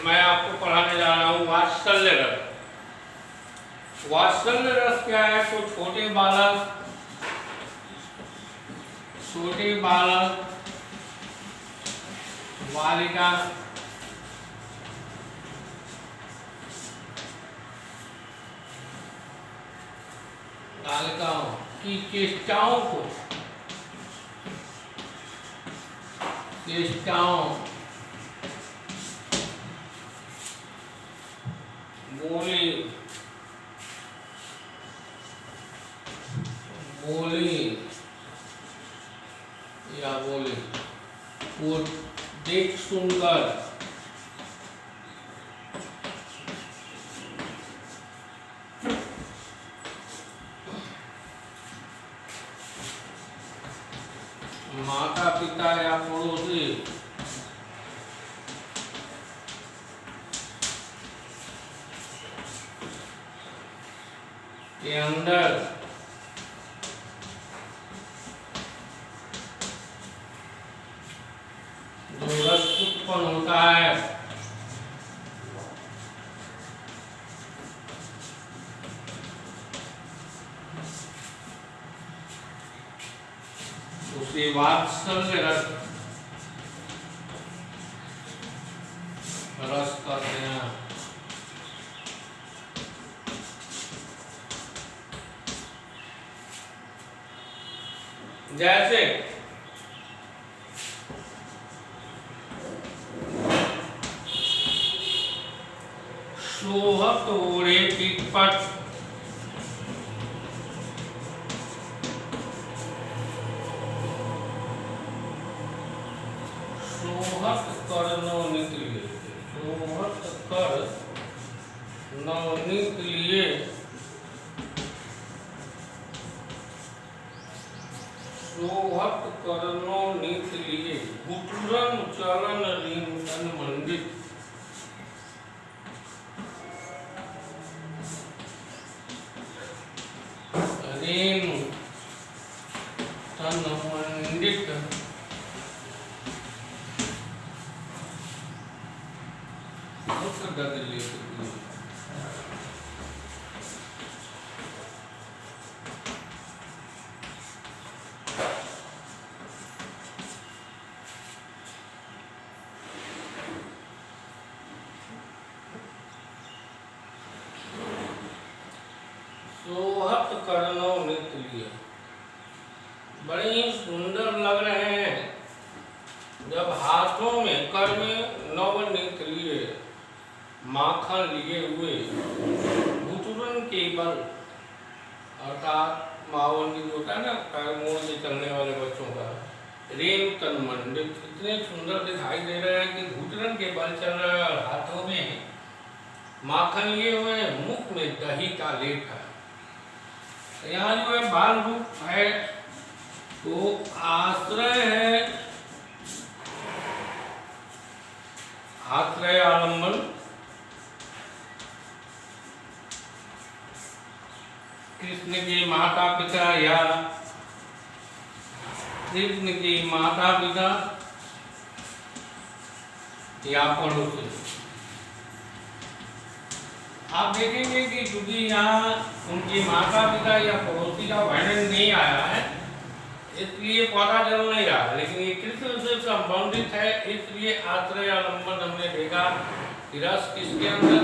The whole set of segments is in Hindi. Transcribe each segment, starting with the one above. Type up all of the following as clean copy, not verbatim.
मैं आपको पढ़ाने जा रहा हूँ वात्सल्य रस। वात्सल्य रस क्या है? तो छोटे बालक बालिका बालिकाओं की चेष्टाओं बोली वो देख सुनकर माता पिता या पड़ोसी के अंदर जो रस उत्पन्न होता है उसे वात्सल्य रस कहते हैं। जैसे सोहत ओढ़े पिटपट सोहत कर नवनीत लिए गुटुरन चलन रीन तन मंडित सोहत करनो नृत्य लिए बड़े ही सुंदर लग रहे हैं जब हाथों में कर में नवनीत लिए माखन लिए हुए घुटुरन के बल अर्थात मावनी होता है ना पैर मोड़ से चलने वाले बच्चों का रेणु तन मंडित इतने सुंदर दिखाई दे रहे हैं कि घुटुरन के बल चल रहे हैं और हाथों में माखन लिए हुए मुख में दही का लेप है। यहाँ जो है बाल रूप है तो आश्रय है आश्रय आलम्बन कृष्ण के माता पिता या कृष्ण के माता पिता या पड़ोसी। आप देखेंगे कि क्योंकि यहाँ उनके माता पिता या पड़ोसी का वर्णन नहीं आया है इसलिए पता चल नहीं रहा, लेकिन ये कृष्ण से संबंधित है इसलिए आश्रय आलम्बन हमने देखा कि रस किसके अंदर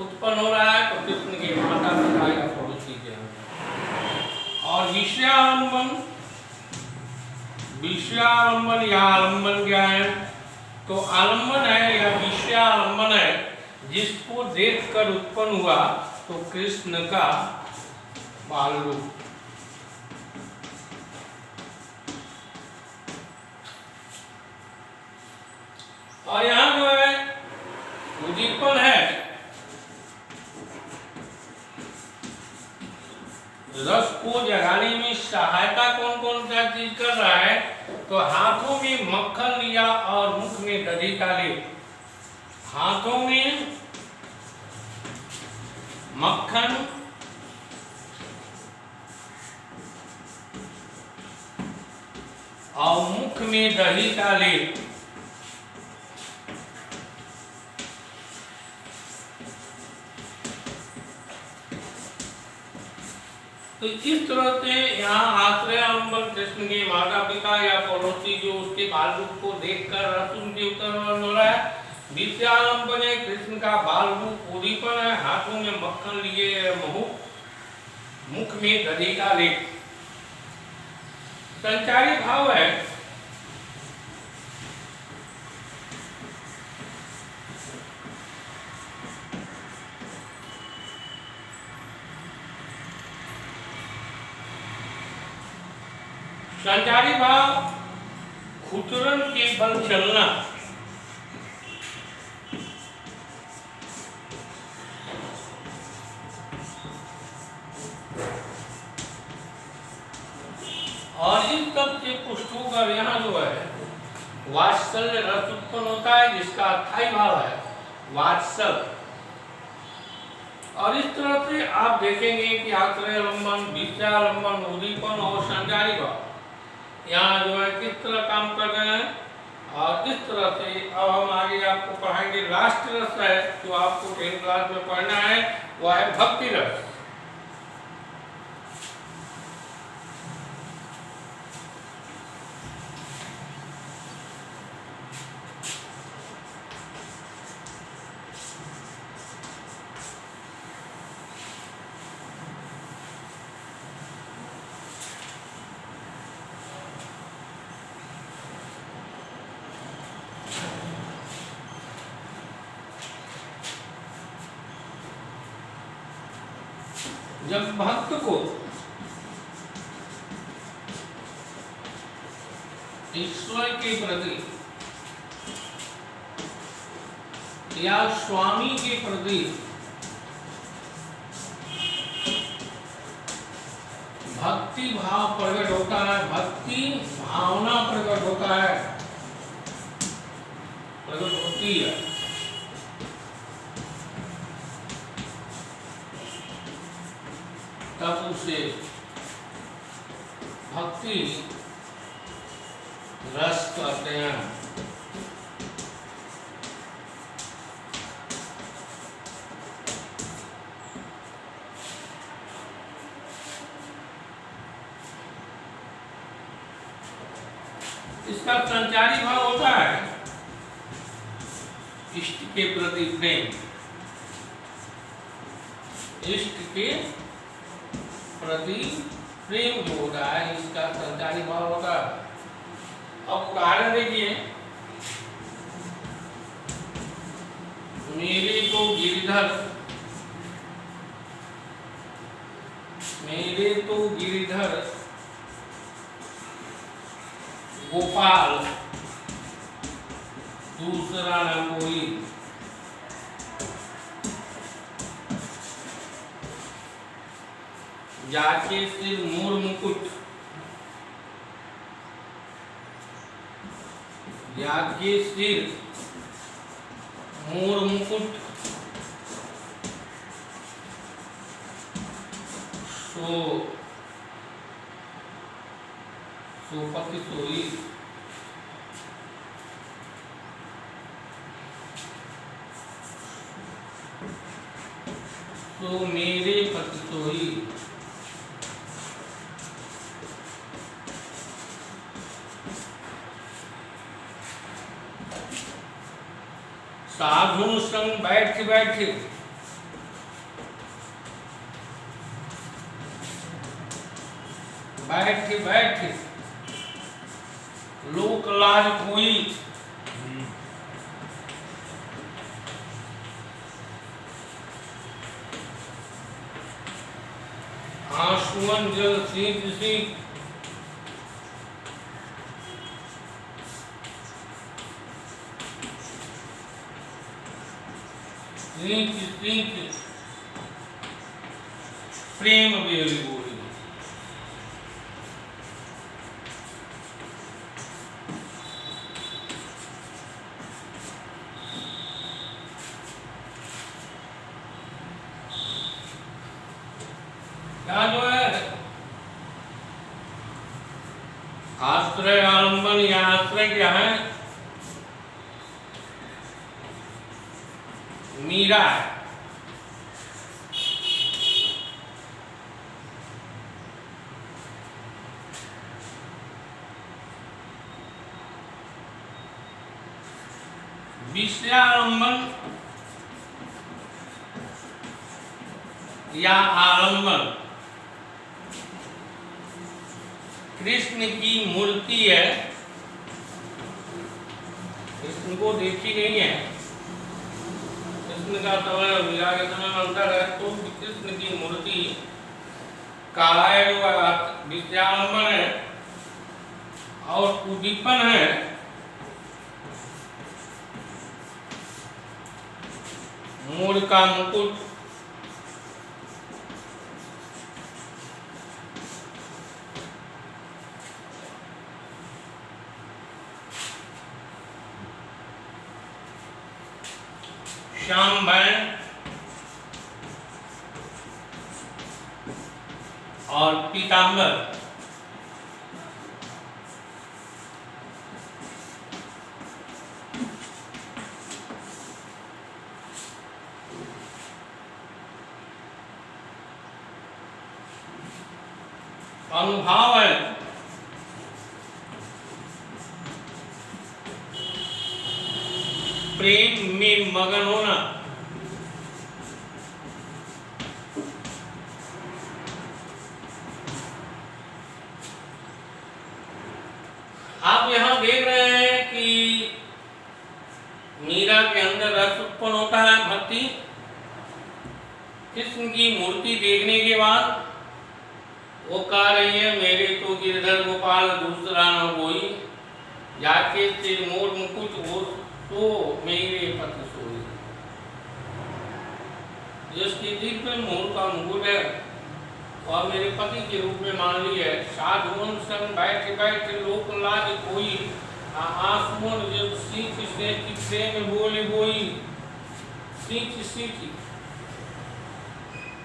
उत्पन्न हो रहा है तो कृष्ण के माता पिता या पड़ोसी के अंदर। और विषयालंबन या आलम्बन क्या है? तो आलम्बन है या विषयालंबन है जिसको देखकर उत्पन्न हुआ तो कृष्ण का बाल रूप। और यहाँ जो है उद्दीपन है रस को जगाने में सहायता कौन कौन सा चीज कर रहा है? तो हाथों में मक्खन लिया और मुख में दही का लेप। हाथों में मक्खन और मुख में दही का लेप तो इस तरह से यहाँ आश्रय आलम्बन कृष्ण के माता पिता या पड़ोसी जो उसके बाल रूप को देखकर रस उनके उत्तर हो रहा है। विद्यालंबन है कृष्ण का बाल रूप उदीपन है, हाथों में मक्खन लिए महु, मुख में दही का लेप। संचारी भाव है संचारी भाव खुतरन के बल चलना, और इस सब से पुष्ट होकर यहाँ जो है वात्सल्य रस उत्पन्न होता है जिसका अस्थायी भाव है वात्सल। और इस तरह से आप देखेंगे कि आश्रय लंबन, विद्यालंबन, उदीपन और संचारी भाव यहाँ जो है किस तरह काम कर रहे हैं। और इस तरह से अब हम आगे आपको पढ़ाएंगे लास्ट रस है जो आपको 10th क्लास में पढ़ना है, वह है भक्ति रस। जब भक्त को ईश्वर के प्रति या स्वामी के प्रति भक्ति भाव प्रकट होता है, भक्ति भावना प्रकट होता है, प्रकट होती है, तब उसे भक्ति रस कहते हैं। इसका संचारी भाव होता है इष्ट के प्रति प्रेम, इष्ट के प्रति प्रेम जो होता है इसका संचारी भाव होता है। अब उदाहरण देखिए, मेरे तो गिरिधर, मेरे तो गिरिधर गोपाल दूसरा न कोई, जाके सिर मोर मुकुट, जाके सिर मोर मुकुट, सोपति सोई, तो मेरे पति सोई। साधु संग बैठ बैठ बैठ बैठ लोक लाज कोई, आंसुअन जल सींच सींच, सींच सींच प्रेम बेली बोली। यहाँ जो है आश्रय आलम्बन या आश्रय क्या है, मीरा है। विषयालंबन या आलंबन कृष्ण की मूर्ति है, कृष्ण को देखी नहीं है, कृष्ण का समय विवाह के समय अंतर है, तो कृष्ण की मूर्ति का विषयालंबन है और उद्दीपन है मोर का मुकुट। श्याम बैन और पीतांबर। अनुभाव है प्रेम में मगन होना। आप यहाँ देख रहे हैं कि मीरा के अंदर रस उत्पन्न होता है भक्ति। कृष्ण की मूर्ति देखने के बाद वो कह रही है मेरे तो गिरधर गोपाल दूसरा न कोई, जाके ते मोर मुकुट हो तो मेरे पति सोई। जिसकी दिल पे मोर का मुकुट है और मेरे पति के रूप में मान ली है। साधुओं संग बैठ बैठ लोक लाज कोई, आंसुओं जब सींच से प्रेम बोले बोई। सींच सींच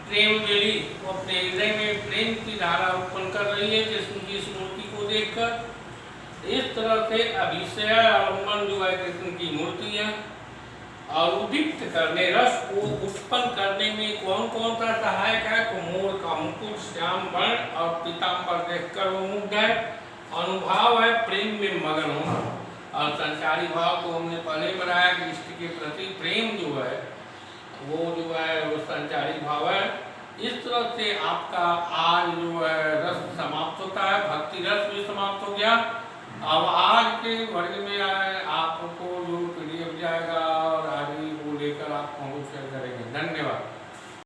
प्रेम मिली, वो अपने हृदय में प्रेम की धारा उत्पन्न कर रही है कृष्ण की इस मूर्ति को देखकर। इस तरह से अभिषय आलम्बन जो है कृष्ण की मूर्ति है और उद्दीप्त करने रस को उत्पन्न करने में कौन कौन सा सहायक है, तो मोर का मुकुट, श्याम वर्ण और पीतांबर देखकर वो मुग्ध है। अनुभाव है प्रेम में मगन होना और संसारी भाव को हमने पहले बताया कि इष्ट के प्रति प्रेम जो है वो जो है वो संचारी भाव है। इस तरह से आपका आज जो है रस समाप्त होता है, भक्ति रस भी समाप्त हो गया। अब आज के वर्ग में आपको जो पीडीएफ जाएगा और आगे वो लेकर आप शेयर करेंगे। धन्यवाद।